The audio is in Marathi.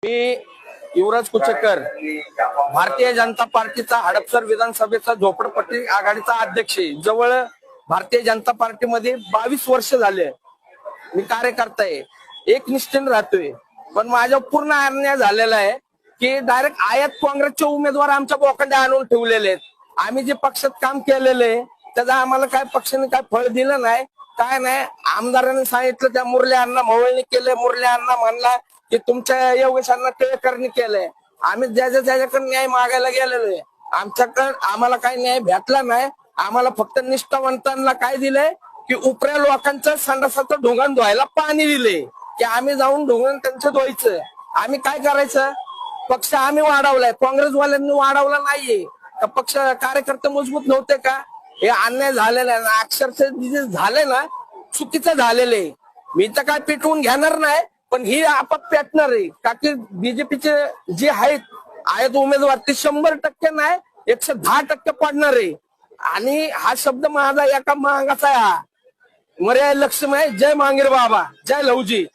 मी युवराज कुचेकर, भारतीय जनता पार्टीचा हडपसर विधानसभेचा झोपडपट्टी आघाडीचा अध्यक्ष आहे. जवळ भारतीय जनता पार्टीमध्ये 22 वर्ष झाले. मी कार्यकर्ता आहे, एकनिष्ठेने राहतोय. पण माझ्या पूर्ण अन्याय झालेला आहे की डायरेक्ट आयात काँग्रेसचे उमेदवार आमच्या बोकांड्या आणून ठेवलेले आहेत. आम्ही जे पक्षात काम केलेलं आहे त्याचा आम्हाला काय पक्षाने काय फळ दिलं नाही, काय नाही. आमदारांनी सांगितलं त्या मुरली अण्णा मोहोळनी केले. मुरली अण्णा म्हणला की तुमच्या योगेशांना टिळकरनी केलंय. आम्ही ज्याच्याकडे न्याय मागायला गेलेलो आहे, आमच्याकडे आम्हाला काही न्याय भेटला नाही. आम्हाला फक्त निष्ठावंतांना काय दिलंय की उपऱ्या लोकांचं संडासाचं ढोंगण धुवायला पाणी दिले की आम्ही जाऊन ढोंगण त्यांचं धुवायचं. आम्ही काय करायचं? पक्ष आम्ही वाढवलाय, काँग्रेसवाल्यांनी वाढवला नाहीये का? पक्ष कार्यकर्ते मजबूत नव्हते का? हे अन्याय झालेलं आहे. अक्षरशः जे झाले ना, चुकीचं झालेले. मी तर काय पेटवून घेणार नाही, पण ही आपत पेटणार आहे का की बीजेपीचे जे आहेत उमेदवार ते 100% नाही 110% पडणार आहे. आणि हा शब्द माझा एका मागाचा आहे. हा मर्यादा लक्ष्मी आहे. जय मांगीर बाबा, जय लवजी.